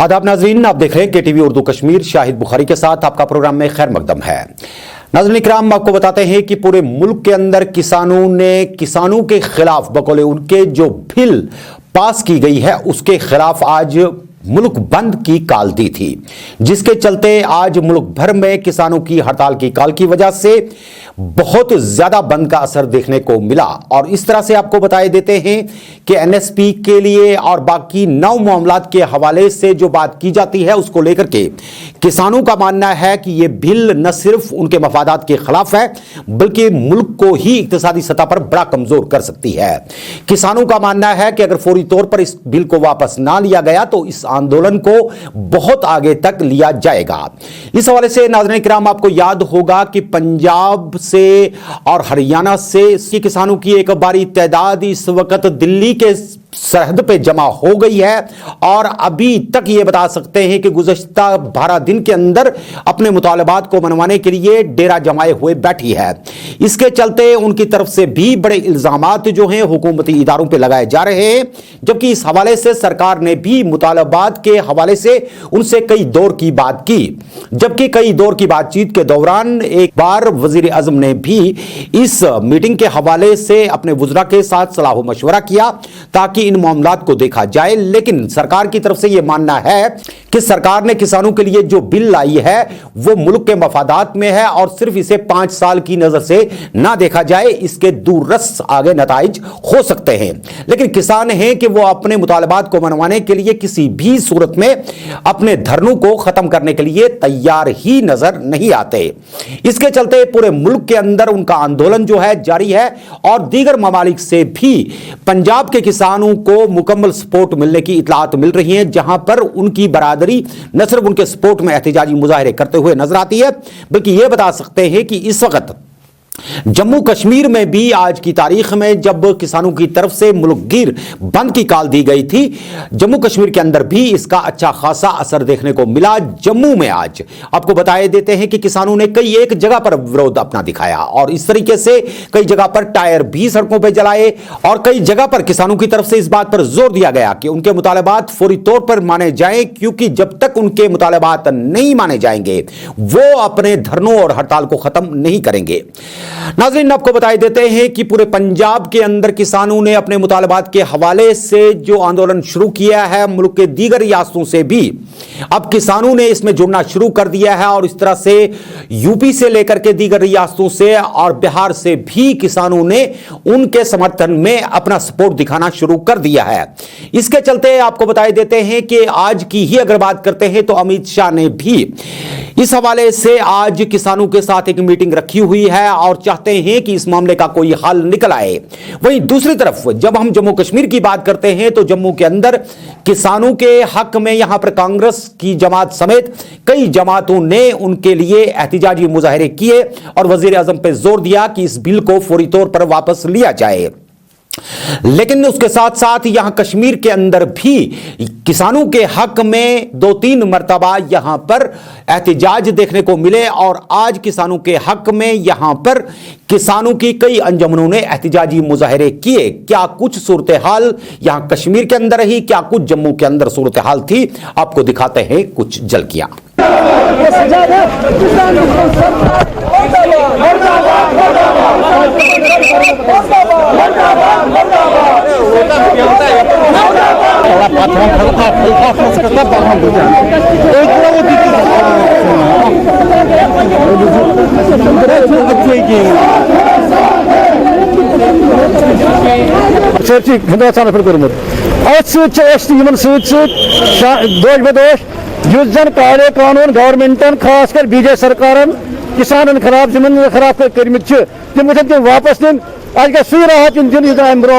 आदाब नाज़रीन, आप देख रहे हैं KTV उर्दू कश्मीर। शाहिद बुखारी के साथ आपका प्रोग्राम में खैर मकदम है। नाज़रीन इकराम, आपको बताते हैं कि पूरे मुल्क के अंदर किसानों के खिलाफ बकौले उनके जो बिल पास की गई है उसके खिलाफ आज मुल्क बंद की काल दी थी, जिसके चलते आज मुल्क भर में किसानों की हड़ताल की काल की वजह से बहुत ज्यादा बंद का असर देखने को मिला। और इस तरह से आपको बताए देते हैं कि NSP के लिए और बाकी 9 मामलात के हवाले से जो बात की जाती है उसको लेकर के किसानों का मानना है कि यह बिल न सिर्फ उनके मफादात के खिलाफ है बल्कि मुल्क को ही इक्तिसादी सतह पर बड़ा कमजोर कर सकती है। किसानों का मानना है कि अगर फौरी तौर पर इस बिल को वापस ना लिया गया तो इस आंदोलन को बहुत आगे तक लिया जाएगा। इस हवाले से नाज़रीन किराम, आपको याद होगा कि पंजाब से और हरियाणा से किसानों की एक बड़ी तादाद इस वक्त दिल्ली के सरहद पे जमा हो गई है और अभी तक ये बता सकते हैं कि गुज़श्ता 12 दिन के अंदर अपने मुतालबात को मनवाने के लिए डेरा जमाए हुए बैठी है। इसके चलते उनकी तरफ से भी बड़े इल्जामात जो हैं हुकूमती इदारों पे लगाए जा रहे हैं, जबकि इस हवाले से सरकार ने भी मुतालबात के हवाले से उनसे कई दौर की बात की। जबकि कई दौर की बातचीत के दौरान एक बार वजीर आज़म ने भी इस मीटिंग के हवाले से अपने वुज़रा के साथ सलाह मशवरा किया ताकि इन मामलात को देखा जाए। लेकिन सरकार की तरफ से यह मानना है कि सरकार ने किसानों के लिए जो बिल लाई है वो मुल्क के मफादात में है और सिर्फ इसे 5 साल की नजर से ना देखा जाए, इसके दूररस आगे नताइज हो सकते हैं। लेकिन किसान हैं कि वो अपने मुतालबात को मनवाने के लिए किसी भी सूरत में अपने धरनों को खत्म करने के लिए तैयार ही नजर नहीं आते। इसके चलते पूरे मुल्क के अंदर उनका आंदोलन जो है जारी है और दीगर ममालिक से भी पंजाब के किसानों को मुकम्मल सपोर्ट मिलने की इतलात मिल रही है, जहां पर उनकी बरादरी न सिर्फ उनके सपोर्ट में एहतजाजी मुजाहरे करते हुए नजर आती है बल्कि यह बता सकते हैं कि इस वक्त जम्मू कश्मीर में भी आज की तारीख में जब किसानों की तरफ से मुल्कगीर बंद की काल दी गई थी, जम्मू कश्मीर के अंदर भी इसका अच्छा खासा असर देखने को मिला। जम्मू में आज आपको बताए देते हैं कि किसानों ने कई एक जगह पर विरोध अपना दिखाया और इस तरीके से कई जगह पर टायर भी सड़कों पर जलाए और कई जगह पर किसानों की तरफ से इस बात पर जोर दिया गया कि उनके मुतालबात फौरी तौर पर माने जाएं, क्योंकि जब तक उनके मुतालबात नहीं माने जाएंगे वो अपने धरनों और हड़ताल को खत्म नहीं करेंगे। नाज़रीन, आपको बताए देते हैं कि पूरे पंजाब के अंदर किसानों ने अपने मुतालबात के हवाले से जो आंदोलन शुरू किया है, मुल्क के दीगर रियासतों से भी अब किसानों ने इसमें जुड़ना शुरू कर दिया है और इस तरह से यूपी से लेकर के दीगर रियासतों से और बिहार से भी किसानों ने उनके समर्थन में अपना सपोर्ट दिखाना शुरू कर दिया है। इसके चलते आपको बताए देते हैं कि आज की ही अगर बात करते हैं तो अमित शाह ने भी इस हवाले से आज किसानों के साथ एक मीटिंग रखी हुई है और चाहते हैं कि इस मामले का कोई हल निकल आए। वहीं दूसरी तरफ जब हम जम्मू कश्मीर की बात करते हैं तो जम्मू के अंदर किसानों के हक में यहां पर कांग्रेस की जमात समेत कई जमातों ने उनके लिए एहतजाजी मुजाहरे किए और वजीर आजम पर जोर दिया कि इस बिल को फौरी तौर पर वापस लिया जाए। लेकिन उसके साथ साथ यहां कश्मीर के अंदर भी किसानों के हक में 2-3 मरतबा यहां पर एहतजाज देखने को मिले और आज किसानों के हक में यहां पर किसानों की कई अंजुमनों ने एहतजाजी मुजाहरे किए। क्या कुछ सूरत हाल यहां कश्मीर के अंदर रही, क्या कुछ जम्मू के अंदर सूरत हाल थी, आपको दिखाते हैं कुछ झलकियां। हिंदुस्तान कर्मुत दोष बदोश युस जन काले कानून गवर्नमेंटन खासकर बीजेपी सरकारन किसानन खिलाफ जमीन खराब कर तम गन वापस दिन आज गई सही राहत दिन दिन अम ब्रो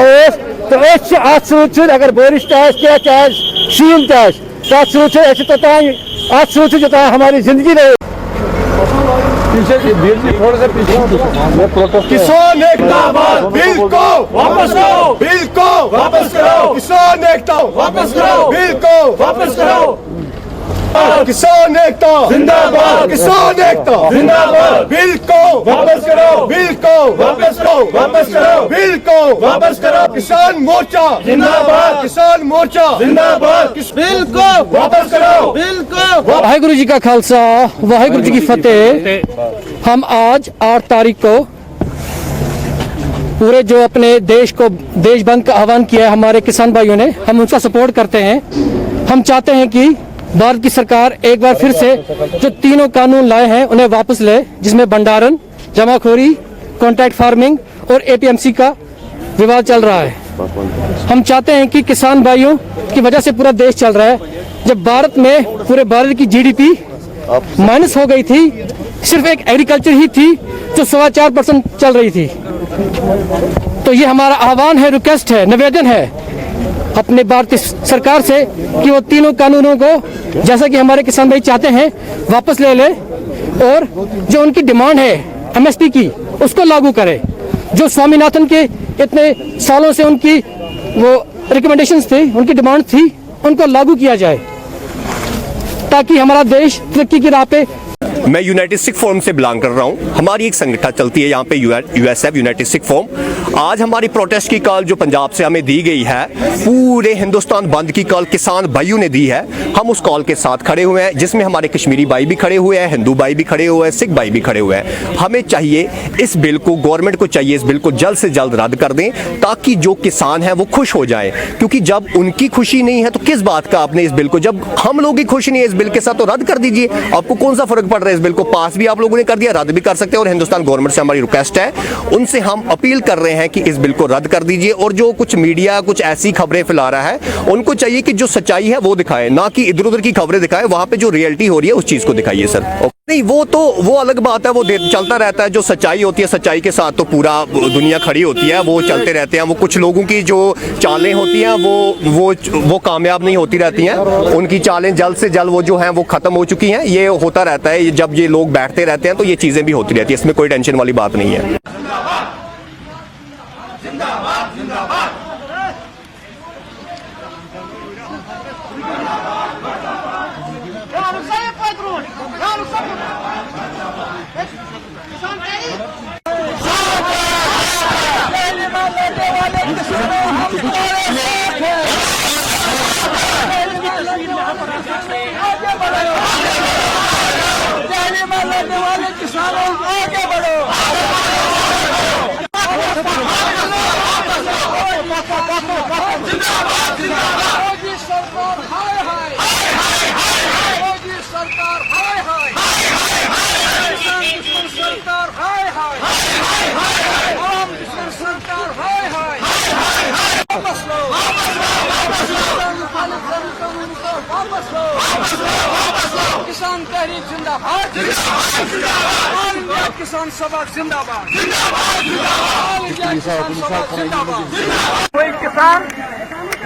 तो अत सत अगर बारिश शीन तोतान हमारी जिंदगी रहे। किसान एकता बिल को वापस करो, बिल को वापस करो, किसान एकता वापस करो, बिल को वापस करो। किसान एकता जिंदाबाद, किसान एकता जिंदाबाद, बिल को वापस करो, बिल को वापस करो। वापस करो, बिल को वापस करो, किसान मोर्चा जिंदाबाद, किसान मोर्चा जिंदाबाद, बिल को वापस करो, बिल को। वाहिगुरु जी का खालसा, वाहिगुरु जी की फतेह। हम आज 8 तारीख को पूरे जो अपने देश को देश बंद का आह्वान किया है हमारे किसान भाइयों ने, हम उनका सपोर्ट करते हैं। हम चाहते हैं कि भारत की सरकार एक बार फिर से जो तीनों कानून लाए हैं उन्हें वापस ले, जिसमें भंडारण, जमाखोरी, कॉन्ट्रैक्ट फार्मिंग और एपीएमसी का विवाद चल रहा है। हम चाहते हैं कि किसान भाइयों की वजह से पूरा देश चल रहा है। जब भारत में पूरे भारत की जीडीपी माइनस हो गई थी, सिर्फ एक एग्रीकल्चर ही थी जो 4.25% चल रही थी। तो ये हमारा आह्वान है, रिक्वेस्ट है, निवेदन है अपने भारतीय सरकार से कि वो तीनों कानूनों को, जैसा कि हमारे किसान भाई चाहते हैं, वापस ले ले और जो उनकी डिमांड है एमएसपी की, उसको लागू करे। जो स्वामीनाथन के इतने सालों से उनकी वो रिकमेंडेशंस थी, उनकी डिमांड थी, उनको लागू किया जाए ताकि हमारा देश तरक्की की राह पे। मैं यूनाइटेड सिख फोरम से बिलोंग कर रहा हूं। हमारी एक संगठन चलती है यहाँ पे यूएसएफ, यूनाइटेड सिख फोरम। आज हमारी प्रोटेस्ट की कॉल जो पंजाब से हमें दी गई है, पूरे हिंदुस्तान बंद की कॉल किसान भाइयों ने दी है। हम उस कॉल के साथ खड़े हुए हैं, जिसमें हमारे कश्मीरी भाई भी खड़े हुए हैं, हिंदू भाई भी खड़े हुए हैं, सिख भाई भी खड़े हुए हैं। हमें चाहिए इस बिल को, गवर्नमेंट को चाहिए इस बिल को जल्द से जल्द रद्द कर दें ताकि जो किसान है वो खुश हो जाए। क्योंकि जब उनकी खुशी नहीं है तो किस बात का आपने इस बिल को, जब हम लोग की खुशी नहीं है इस बिल के साथ, तो रद्द कर दीजिए। आपको कौन सा फर्क पड़ रहा है? इस बिल को पास भी आप लोगों ने कर दिया, रद्द भी कर सकते हैं। और हिंदुस्तान गवर्नमेंट से हमारी रिक्वेस्ट है, उनसे हम अपील कर रहे हैं कि इस बिल को रद्द कर दीजिए। और जो कुछ मीडिया कुछ ऐसी खबरें फैला रहा है, उनको चाहिए कि जो सच्चाई है वो दिखाए, ना कि इधर उधर की खबरें दिखाए। वहां पे जो रियलिटी हो रही है उस चीज को दिखाइए सर। नहीं, वो अलग बात है, वो चलता रहता है। जो सच्चाई होती है, सच्चाई के साथ तो पूरा दुनिया खड़ी होती है, वो चलते रहते हैं। वो कुछ लोगों की जो चालें होती हैं वो कामयाब नहीं होती रहती हैं। उनकी चालें जल्द से जल्द वो जो हैं वो खत्म हो चुकी हैं। ये होता रहता है, जब ये लोग बैठते रहते हैं तो ये चीजें भी होती रहती है। इसमें कोई टेंशन वाली बात नहीं है। किसान तहरीक जिंदाबाद, किसान सभा जिंदाबाद, कोई किसान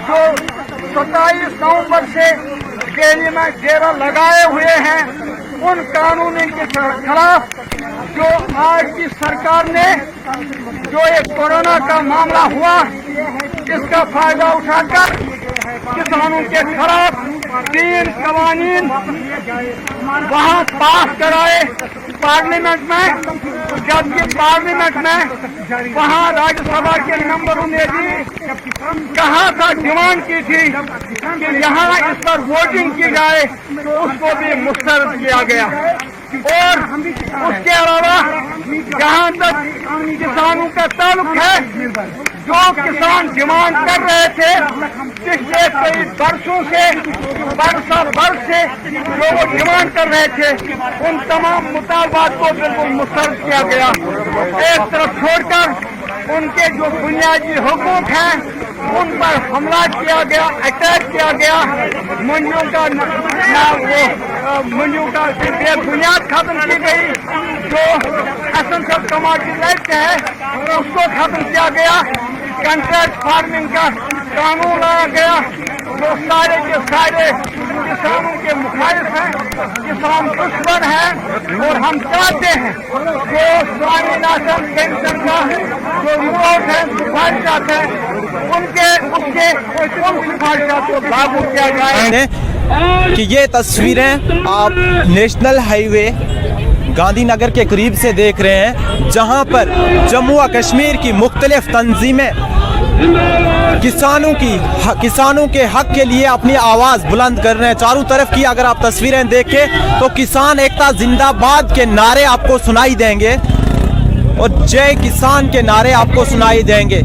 जो 27 नवंबर से दिल्ली में डेरा लगाए हुए हैं, उन कानूनों के खिलाफ जो आज की सरकार ने जो एक कोरोना का मामला हुआ, इसका फायदा उठाकर किसानों के खिलाफ 3 कानून वहाँ पास कराए पार्लियामेंट में, जबकि पार्लियामेंट में वहाँ राज्यसभा के मेंबरों ने भी कहा था, डिमांड की थी कि यहाँ इस पर वोटिंग की जाए, तो उसको भी मुस्तरद किया गया। और उसके अलावा जहाँ तक किसानों का ताल्लुक है, जो किसान डिमांड कर रहे थे पिछले कई वर्षों से, वर्ष से जो वो डिमांड कर रहे थे, उन तमाम मुतालबात को बिल्कुल मुस्तरद किया गया। एक तरफ छोड़कर उनके जो बुनियादी हुकूक हैं उन पर हमला किया गया, अटैक किया गया। मंडियों का मंडियों का बुनियाद खत्म की गई, जो एसेंशियल कमोडिटी एक्ट है उसको खत्म किया गया। कॉन्ट्रैक्ट फार्मिंग का कानून लाया गया, जो सारे के सारे किसानों के मुखालिफ हैं, किसान दुश्मन हैं। और हम चाहते हैं जो स्वामीनाथन पेंशन का जो रिपोर्ट है, सिफारिशात है, उन सिफारिशात को लागू किया जाए। कि ये तस्वीरें आप नेशनल हाईवे गांधीनगर के करीब से देख रहे हैं, जहां पर जम्मू व कश्मीर की मुख्तलिफ तंजीमें किसानों के हक के लिए अपनी आवाज़ बुलंद कर रहे हैं। चारों तरफ की अगर आप तस्वीरें देखें तो किसान एकता जिंदाबाद के नारे आपको सुनाई देंगे और जय किसान के नारे आपको सुनाई देंगे।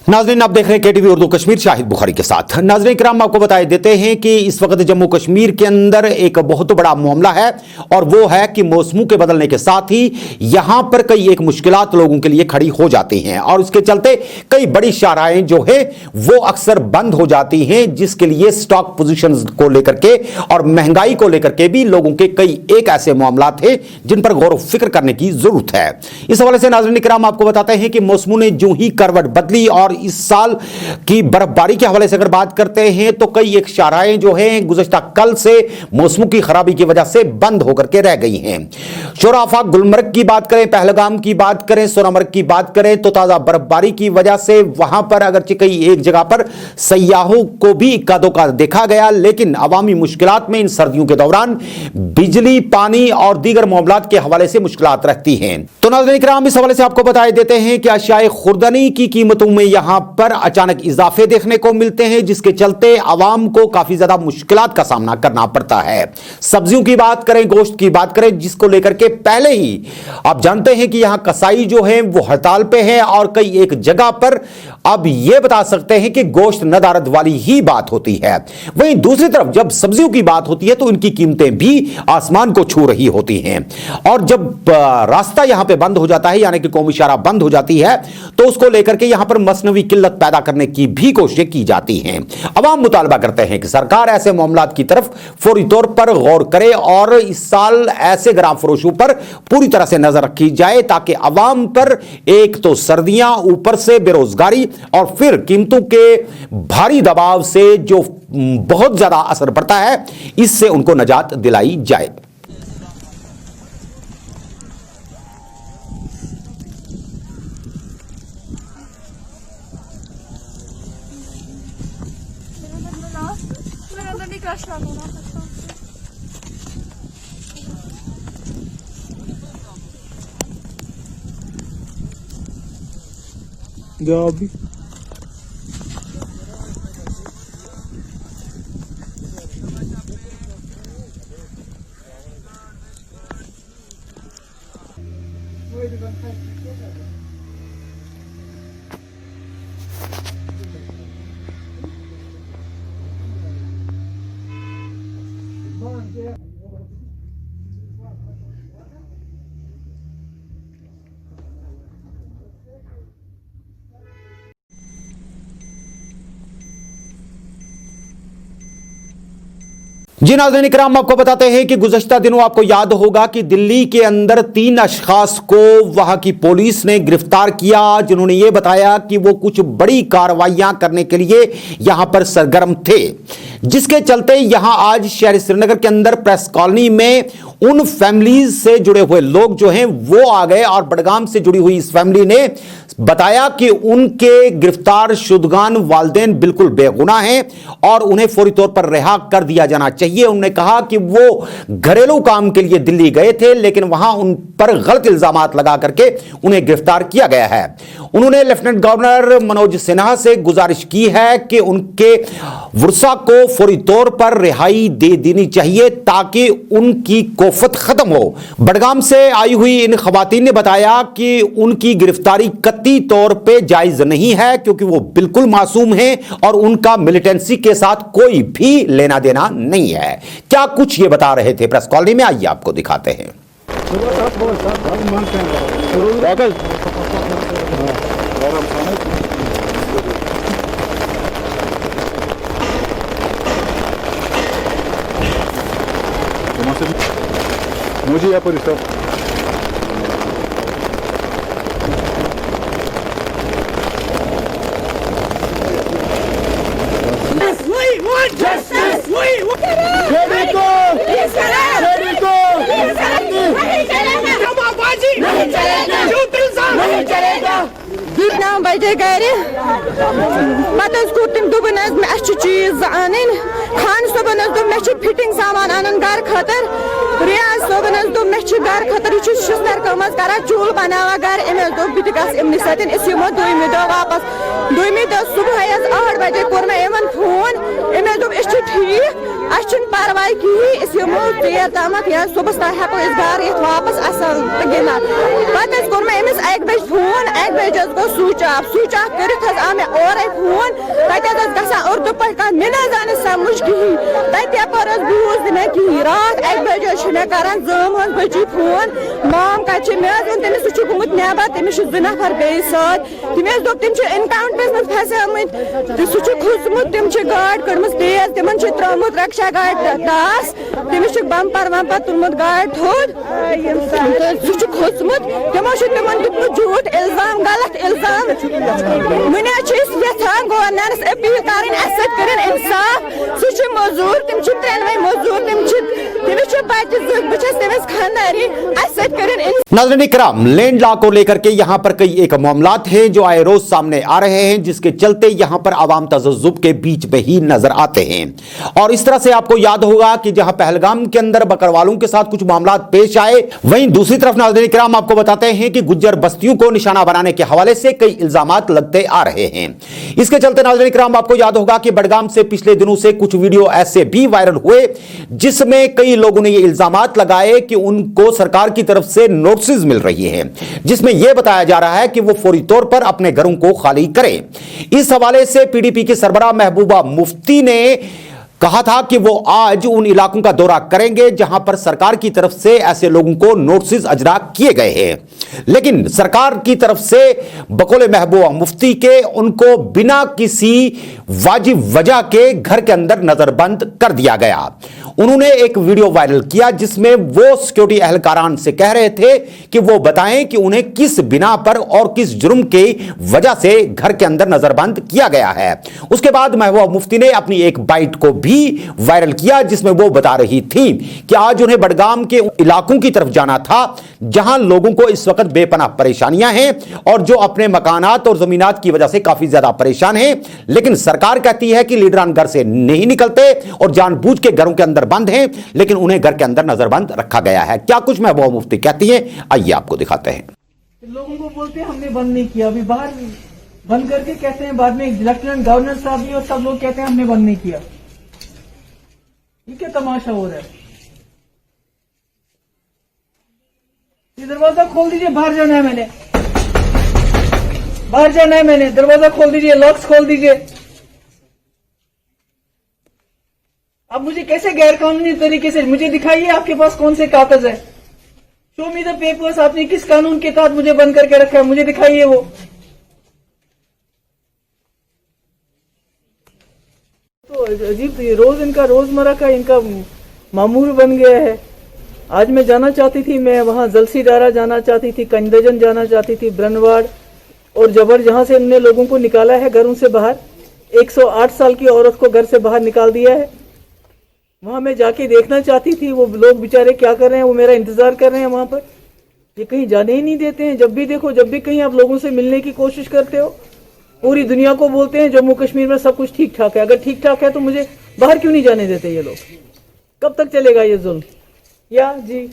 नाज़रीन, आप देख रहे हैं केटीवी उर्दू कश्मीर, शाहिद बुखारी के साथ। नाज़रीन किराम, आपको बताए देते हैं कि इस वक्त जम्मू कश्मीर के अंदर एक बहुत बड़ा मामला है और वो है कि मौसमों के बदलने के साथ ही यहां पर कई एक मुश्किलात लोगों के लिए खड़ी हो जाती हैं और उसके चलते कई बड़ी शाहराहें जो है वो अक्सर बंद हो जाती हैं, जिसके लिए स्टॉक पोजीशंस को लेकर के और महंगाई को लेकर के भी लोगों के कई एक ऐसे मामला थे जिन पर गौर फिक्र करने की जरूरत है। इस हवाले से नाज़रीन किराम आपको बताते हैं कि मौसमों ने जो ही करवट बदली और इस साल की बर्फबारी के हवाले से अगर बात करते हैं तो कई एक शाहराहें जो हैं गुज़श्ता कल से मौसमों की खराबी की वजह से बंद होकर के रह गई हैं। शोराफा, गुलमर्ग की बात करें, पहलगाम की बात करें, सोनामर्ग की बात करें तो ताजा बर्फबारी की वजह से वहां पर अगरचे कई एक जगह पर सयाहों को भी इक्का दुक्का देखा गया, लेकिन अवामी मुश्किलात में इन सर्दियों के दौरान बिजली, पानी और दीगर मामलात के हवाले से मुश्किलात रहती हैं। तो नाज़रीन इकराम, इस हवाले से आपको बताए देते हैं कि अशियाए खुर्दनी की कीमतों में यहां पर अचानक इजाफे देखने को मिलते हैं, जिसके चलते आवाम को काफी ज्यादा मुश्किलात का सामना करना पड़ता है। सब्जियों की बात करें, गोश्त की बात करें, जिसको लेकर के पहले ही आप जानते हैं कि यहां कसाई जो है वो हड़ताल पे है और कई एक जगह पर अब यह बता सकते हैं कि गोश्त नदारद वाली ही बात होती है। वहीं दूसरी तरफ जब सब्जियों की बात होती है तो इनकी कीमतें भी आसमान को छू रही होती हैं और जब रास्ता यहां पे बंद हो जाता है, यानी कि कौमी शाहराह बंद हो जाती है, तो उसको लेकर के यहां पर मसनवी किल्लत पैदा करने की भी कोशिशें की जाती हैं। अवाम मुतालबा करते हैं कि सरकार ऐसे मामलात की तरफ फौरी तौर पर गौर करे और इस साल ऐसे ग्राम फरोशों पर पूरी तरह से नजर रखी जाए ताकि अवाम पर एक तो सर्दियां, ऊपर से बेरोजगारी और फिर कीमतों के भारी दबाव से जो बहुत ज्यादा असर पड़ता है, इससे उनको निजात दिलाई जाए। जी नाज़रीन इकराम, आपको बताते हैं कि गुज़श्ता दिनों आपको याद होगा कि दिल्ली के अंदर 3 अशखास को वहां की पुलिस ने गिरफ्तार किया, जिन्होंने ये बताया कि वो कुछ बड़ी कार्रवाइयां करने के लिए यहां पर सरगर्म थे, जिसके चलते यहां आज शहर श्रीनगर के अंदर प्रेस कॉलोनी में उन फैमिलीज से जुड़े हुए लोग जो हैं वो आ गए और बडगाम से जुड़ी हुई इस फैमिली ने बताया कि उनके गिरफ्तार शुदगान वालिदैन बिल्कुल बेगुनाह हैं और उन्हें फौरी तौर पर रिहा कर दिया जाना चाहिए। उन्होंने कहा कि वो घरेलू काम के लिए दिल्ली गए थे, लेकिन वहां उन पर गलत इल्जामात लगा करके उन्हें गिरफ्तार किया गया है। उन्होंने लेफ्टिनेंट गवर्नर मनोज सिन्हा से गुजारिश की है कि उनके वर्सा को फौरी तौर पर रिहाई दे देनी चाहिए ताकि उनकी कोफत खत्म हो। बडगाम से आई हुई इन खवातीन ने बताया कि उनकी गिरफ्तारी कतई तौर पे जायज नहीं है, क्योंकि वो बिल्कुल मासूम हैं और उनका मिलिटेंसी के साथ कोई भी लेना देना नहीं है। क्या कुछ ये बता रहे थे प्रेस कॉलोनी में, आइए आपको दिखाते हैं। मुझे यहाँ पर बजे गर पे तम दोपन चीज अन खान सोबन मे फिटिंग सामान अन गर खतर रियाज सोबन मे गर खतर यह शिस्तर कम कर चूल बनावा गर अमें दोप बह अमन सो दुम दह वापस दुम दह सुबह 8 बजे कोर मे फोन अमें दोप ठीक अच्छे परवाह कहें ेर तम या सुबह तक हेको घर ये वापस असल गिंद पे कोर मे अमिस 1 बजे फोन 1 बजे गो स्विच ऑफ कर आ मे और फोन तक ग उर्दू पे मे ना समझ कहें तपर बूज मे कहें रात 1 बजे मे कर जम बची फोन माम कत मे तमिस सह गुमुत नेबर तमिस 2 नफर बे तमिस दोप तम इनकाउंटरस मज फसमुत सह खुसमुत तम गाड़ कड़म तेज तिमन त्रोमुत रक्षा गाड़ टास तमिस बम्पर वम्पर तुलमुत गाड़ थोद सह खुसमुत तमो तिमन दुत झूठ इल्जाम गलत इल्जाम वन यहां गवर्नरस अपील कर इंसाफ सह मजूर तम 3 मजूर तमिस बच्चे बस तमिस खानदारी नाज़रीन इकराम, लैंड लॉ को लेकर के यहाँ पर कई एक मामलात हैं जो आए रोज सामने आ रहे हैं, जिसके चलते यहाँ पर आवाम तज़ज्जुब के बीच में ही नजर आते हैं। और इस तरह से आपको याद होगा कि जहां पहलगाम के अंदर बकरवालों के साथ कुछ मामलात पेश आए, वहीं दूसरी तरफ नाज़रीन इकराम आपको बताते हैं कि गुज्जर बस्तियों को निशाना बनाने के हवाले से कई इल्जामात लगते आ रहे हैं। इसके चलते नाज़रीन इकराम आपको याद होगा कि बडगाम से पिछले दिनों से कुछ वीडियो ऐसे भी वायरल हुए जिसमें कई लोगों ने ये इल्जामात लगाए कि उनको सरकार की तरफ से नोटिस मिल रही है, जिसमें यह बताया जा रहा है कि वो फौरी तौर पर अपने घरों को खाली करें। इस हवाले से पीडीपी की सरबराह महबूबा मुफ्ती ने कहा था कि वो आज उन इलाकों का दौरा करेंगे जहां पर सरकार की तरफ से ऐसे लोगों को नोटिस अजरा किए गए हैं, लेकिन सरकार की तरफ से बकौल महबूबा मुफ्ती के उनको बिना किसी वाजिब वजह के घर के अंदर नजरबंद कर दिया गया। उन्होंने एक वीडियो वायरल किया जिसमें वो सिक्योरिटी एहलकारान से कह रहे थे कि वो बताएं कि उन्हें किस बिना पर और किस जुर्म की वजह से घर के अंदर नजरबंद किया गया है। उसके बाद महबूबा मुफ्ती ने अपनी एक बाइट को भी वायरल किया जिसमें वो बता रही थी कि आज उन्हें बडगाम के इलाकों की तरफ जाना था जहां लोगों को इस वक्त बेपनाह परेशानियां हैं और जो अपने मकानात और जमीनात की वजह से काफी ज्यादा परेशान हैं, लेकिन सरकार कहती है कि लीडरान घर से नहीं निकलते और जानबूझ के घरों के अंदर बंद हैं, लेकिन उन्हें घर के अंदर नजरबंद रखा गया है। क्या कुछ महबूबा मुफ्ती कहती हैं, आइए आपको दिखाते हैं। लोगों को बोलते हैं हमने बंद नहीं किया, अभी बाहर बंद करके कहते हैं, बाद में लेफ्टिनेंट गवर्नर साहब भी और सब लोग कहते हैं हमने बंद नहीं किया। ये क्या तमाशा हो रहा है? ये दरवाजा खोल दीजिए, बाहर जाना है मैंने, बाहर जाना है मैंने, दरवाजा खोल दीजिए, लॉक्स खोल दीजिए। अब मुझे कैसे गैर कानूनी तरीके से मुझे दिखाइए आपके पास कौन से कागज है, शो मी द पेपर्स, आपने किस कानून के तहत मुझे बंद करके रखा है, मुझे दिखाइए वो। तो अजीब, रोज इनका रोजमर्रा का इनका मामूल बन गया है। आज मैं जाना चाहती थी, मैं वहां जलसी डारा जाना चाहती थी, कंदजन जाना चाहती थी, ब्रनवाड़ और जबर, जहां से इनने लोगों को निकाला है घरों से बाहर। 108 साल की औरत को घर से बाहर निकाल दिया है। वहां मैं जाके देखना चाहती थी वो लोग बेचारे क्या कर रहे हैं, वो मेरा इंतजार कर रहे हैं वहां पर। ये कहीं जाने ही नहीं देते हैं। जब भी देखो, जब भी कहीं आप लोगों से मिलने की कोशिश करते हो, पूरी दुनिया को बोलते हैं जम्मू कश्मीर में सब कुछ ठीक ठाक है। अगर ठीक ठाक है तो मुझे बाहर क्यों नहीं जाने देते ये लोग? कब तक चलेगा ये जुल्म? या जी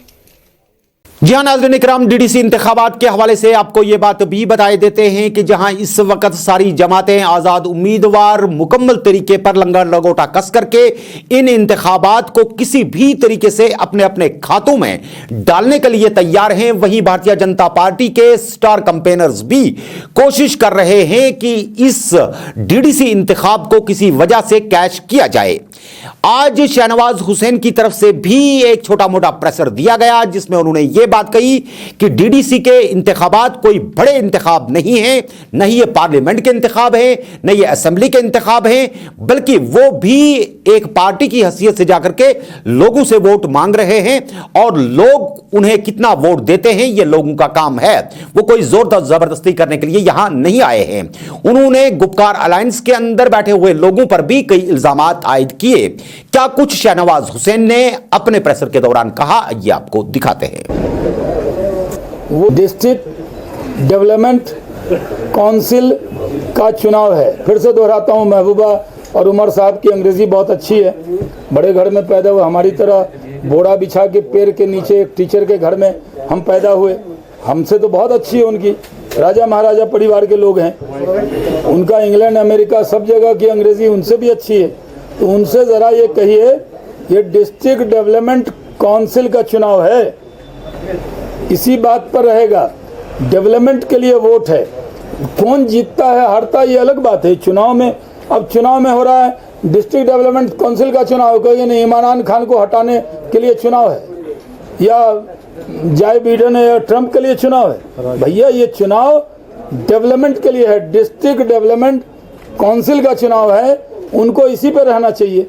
हाँ नाज़रीन इकराम, डीडीसी इंतखाबात के हवाले से आपको यह बात भी बताए देते हैं कि जहां इस वक्त सारी जमातें आज़ाद उम्मीदवार मुकम्मल तरीके पर लंगर लगोटा कस करके इन इंतखाबात को किसी भी तरीके से अपने अपने खातों में डालने के लिए तैयार हैं, वहीं भारतीय जनता पार्टी के स्टार कैंपेनर्स भी कोशिश कर रहे हैं कि इस डीडीसी इंतखाब को किसी वजह से कैश किया जाए। आज शहनवाज हुसैन की तरफ से भी एक छोटा मोटा प्रेशर दिया गया जिसमें उन्होंने यह बात कही कि डीडीसी के इंतखाबात कोई बड़े इंतखाब नहीं है, न ही ये पार्लियामेंट के इंतखाब है, न ये असेंबली के इंतखाब है, बल्कि वो भी एक पार्टी की हैसियत से जाकर के लोगों से वोट मांग रहे हैं और लोग उन्हें कितना वोट देते हैं ये लोगों का काम है। वो कोई जोर जबरदस्ती करने के लिए यहां नहीं आए हैं। उन्होंने गुपकार अलायंस के अंदर बैठे हुए लोगों पर भी कई इल्जामात आयद किए। क्या कुछ शहनवाज हुसैन ने अपने प्रेशर के दौरान कहा, ये आपको दिखाते हैं। वो डिस्ट्रिक्ट डेवलपमेंट काउंसिल का चुनाव है। फिर से दोहराता हूँ, महबूबा और उमर साहब की अंग्रेज़ी बहुत अच्छी है। बड़े घर में पैदा हुए, हमारी तरह बोड़ा बिछा के पेड़ के नीचे एक टीचर के घर में हम पैदा हुए। हमसे तो बहुत अच्छी है उनकी, राजा महाराजा परिवार के लोग हैं। उनका इंग्लैंड अमेरिका सब जगह की अंग्रेज़ी उनसे भी अच्छी है। तो उनसे ज़रा ये कहिए, ये डिस्ट्रिक्ट डेवलपमेंट काउंसिल का चुनाव है, इसी बात पर रहेगा। डेवलपमेंट के लिए वोट है, कौन जीतता है हारता ये अलग बात है। चुनाव में, अब चुनाव में हो रहा है डिस्ट्रिक्ट डेवलपमेंट काउंसिल का चुनाव, कहेंगे नहीं इमरान खान को हटाने के लिए चुनाव है, या जाए बिडेन या ट्रंप के लिए चुनाव है। भैया ये चुनाव डेवलपमेंट के लिए है, डिस्ट्रिक्ट डेवलपमेंट काउंसिल का चुनाव है, उनको इसी पे रहना चाहिए।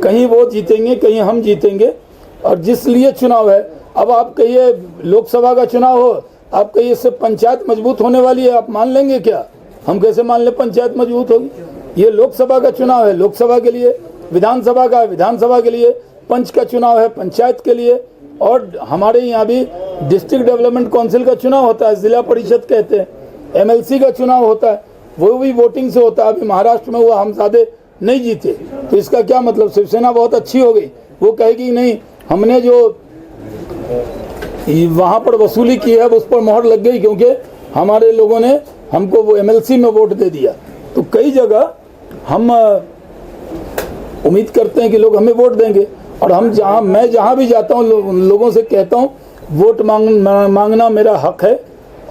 कहीं वो जीतेंगे, कहीं हम जीतेंगे, और जिस लिए चुनाव है। अब आप कहिए लोकसभा का चुनाव हो, आप कहिए इससे पंचायत मजबूत होने वाली है, आप मान लेंगे क्या? हम कैसे मान लें पंचायत मजबूत होगी? ये लोकसभा का चुनाव है, लोकसभा के लिए, विधानसभा का विधानसभा के लिए, पंच का चुनाव है पंचायत के लिए, और हमारे यहाँ भी डिस्ट्रिक्ट डेवलपमेंट काउंसिल का चुनाव होता है, जिला परिषद कहते हैं, MLC का चुनाव होता है, वो भी वोटिंग से होता है। अभी महाराष्ट्र में वो हमसादे नहीं जीते, तो इसका क्या मतलब? शिवसेना बहुत अच्छी हो गई, वो कहेगी नहीं हमने जो वहाँ पर वसूली की है उस पर मोहर लग गई, क्योंकि हमारे लोगों ने हमको वो MLC में वोट दे दिया। तो कई जगह हम उम्मीद करते हैं कि लोग हमें वोट देंगे, और मैं जहाँ भी जाता हूँ लोगों से कहता हूँ वोट मांगना मेरा हक है,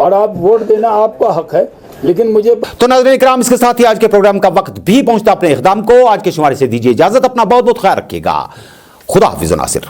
और आप वोट देना आपका हक है। लेकिन मुझे तो नाज़रीन इकराम, इसके साथ ही आज के प्रोग्राम का वक्त भी पहुंचता अपने इख्तिताम को। आज के शुमारे से दीजिए इजाजत, अपना बहुत बहुत ख्याल रखिएगा। खुदा हाफिज़ नासिर।